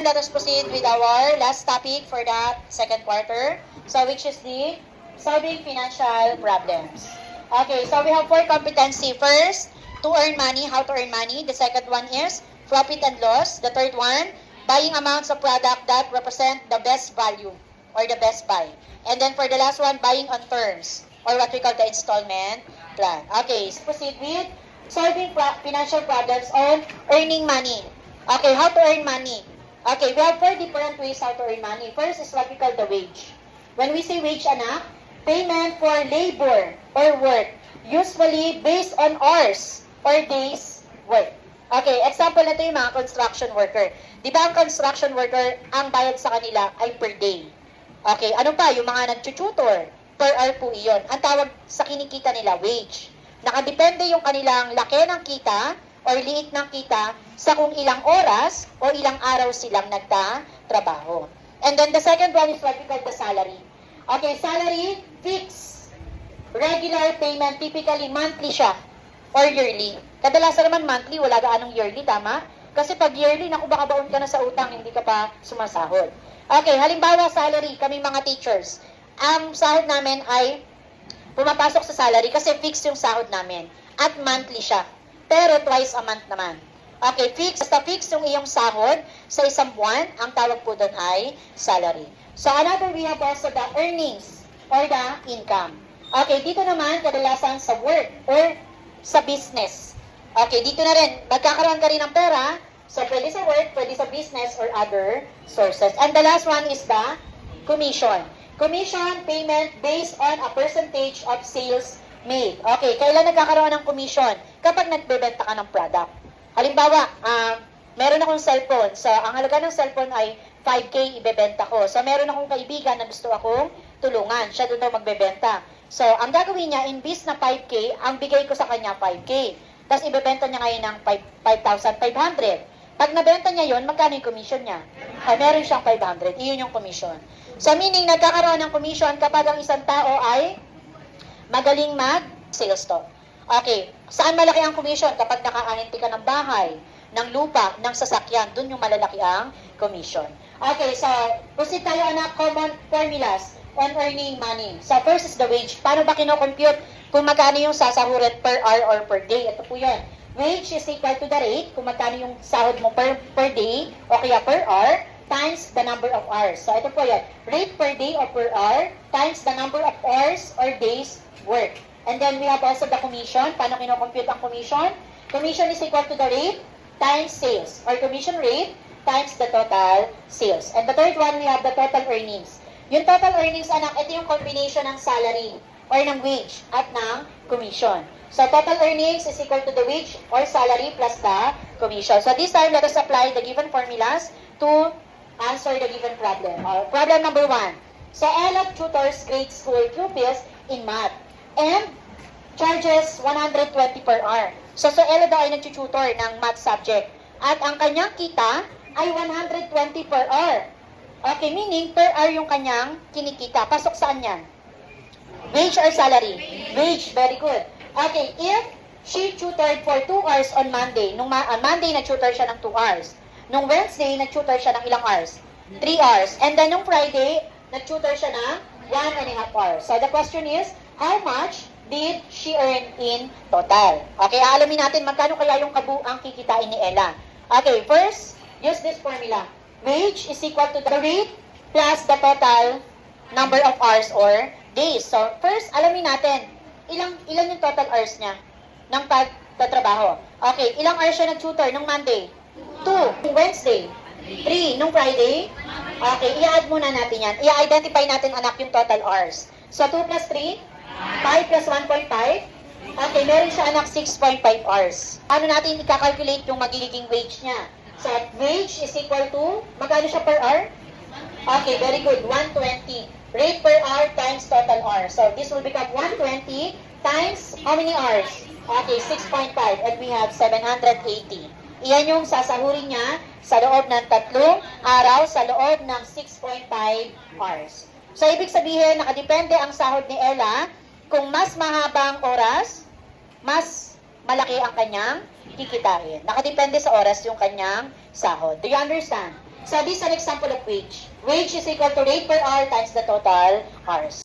Let us proceed with our last topic for that second quarter. So which is the solving financial problems. Okay, so we have 4 competency. First, to earn money, how to earn money. The second one is profit and loss. The third one, buying amounts of product that represent the best value or the best buy. And then for the last one, buying on terms or what we call the installment plan. Okay, so proceed with solving financial problems on earning money. Okay, how to earn money. Okay, we have 4 different ways how to earn money. First is what we call the wage. When we say wage, anak, payment for labor or work, usually based on hours or days work. Okay, example na ito yung mga construction worker. Di ba ang construction worker, ang bayad sa kanila ay per day. Okay, ano pa? Yung mga nag-tutor, per hour po iyon. Ang tawag sa kinikita nila, wage. Nakadepende yung kanilang laki ng kita or liit ng kita sa kung ilang oras o ilang araw silang nagtatrabaho. And then the second one is what we call the salary. Okay, salary, fixed, regular payment, typically monthly siya or yearly. Kadalasan naman monthly, wala gaanong yearly, tama? Kasi pag yearly, naku baka baon ka na sa utang, hindi ka pa sumasahod. Okay, halimbawa salary, kami mga teachers, ang sahod namin ay pumapasok sa salary kasi fixed yung sahod namin at monthly siya. Pero twice a month naman. Okay, basta fix yung iyong sahod sa isang buwan, ang tawag po doon ay salary. So another we have also the earnings or the income. Okay, dito naman kadalasan sa work or sa business. Okay, dito na rin, magkakaroon ka rin ng pera, so pwede sa work, pwede sa business or other sources. And the last one is the commission. Commission payment based on a percentage of sales made. Okay, kailan nagkakaroon ng commission? Kapag nagbebenta ka ng product. Halimbawa, meron akong cellphone. So, ang halaga ng cellphone ay 5K ibebenta ko. So, meron akong kaibigan na gusto akong tulungan. Siya doon daw magbebenta. So, ang gagawin niya, imbis na 5K, ang bigay ko sa kanya 5K. Tapos, ibebenta niya ngayon ng 5,500. Pag nabenta niya yon, magkano yung commission niya? Meron siyang 500. Iyon yung commission. So, meaning, nagkakaroon ng commission kapag ang isang tao ay magaling mag-sales talk. Okay, saan malaki ang commission? Kapag naka-ahinti ka ng bahay, ng lupa, ng sasakyan, dun yung malalaki ang commission. Okay, so proceed tayo na common formulas on earning money. So first is the wage. Paano ba kino-compute kung magkano yung sasahuran per hour or per day? Ito po yan. Wage is equal to the rate, kung magkano yung sahod mo per day o kaya per hour, times the number of hours. So ito po yan. Rate per day or per hour times the number of hours or days work. And then we have also the commission. Paano kino-compute ang commission? Commission is equal to the rate times sales or commission rate times the total sales. And the third one, we have the total earnings. Yung total earnings, anak, ito yung combination ng salary or ng wage at ng commission. So total earnings is equal to the wage or salary plus the commission. So this time, let us apply the given formulas to answer the given problem. Problem number 1. So Ella tutors grade school pupils in math and charges 120 per hour. So Ella daw ay nag-tutor ng math subject at ang kanyang kita ay 120 per hour. Okay, meaning per hour yung kanyang kinikita. Pasok saan yan? Wage or salary? Wage, very good. Okay, if she tutored for 2 hours on Monday, nung Monday nag-tutor siya ng 2 hours. Nung Wednesday, nag-tutor siya ng ilang hours? 3 hours. And then nung Friday, nag-tutor siya ng 1.5 hours. So the question is, how much did she earn in total? Okay, alamin natin magkano kaya yung kabuang kikitain ni Ella. Okay, first, use this formula. Wage is equal to the rate plus the total number of hours or days. So first, alamin natin, ilan yung total hours niya ng pagtatrabaho. Okay, ilang hours siya nag-tutor nung Monday? 2. Nung Wednesday? 3. Nung Friday? Okay, i-add muna natin yan. I-identify natin anak yung total hours. So 2 plus 3? 5 plus 1.5? Okay, meron siya anak 6.5 hours. Ano natin i-calculate yung magiging wage niya? So, wage is equal to, magkano siya per hour? Okay, very good, 120. Rate per hour times total hours. So, this will become 120 times how many hours? Okay, 6.5 and we have 780. Iyan yung sasahurin niya sa loob ng 3 araw sa loob ng 6.5 hours. So, ibig sabihin, nakadepende ang sahod ni Ella. Kung mas mahabang oras, mas malaki ang kanyang kikitain. Nakadepende sa oras yung kanyang sahod. Do you understand? So this is an example of wage. Wage is equal to rate per hour times the total hours.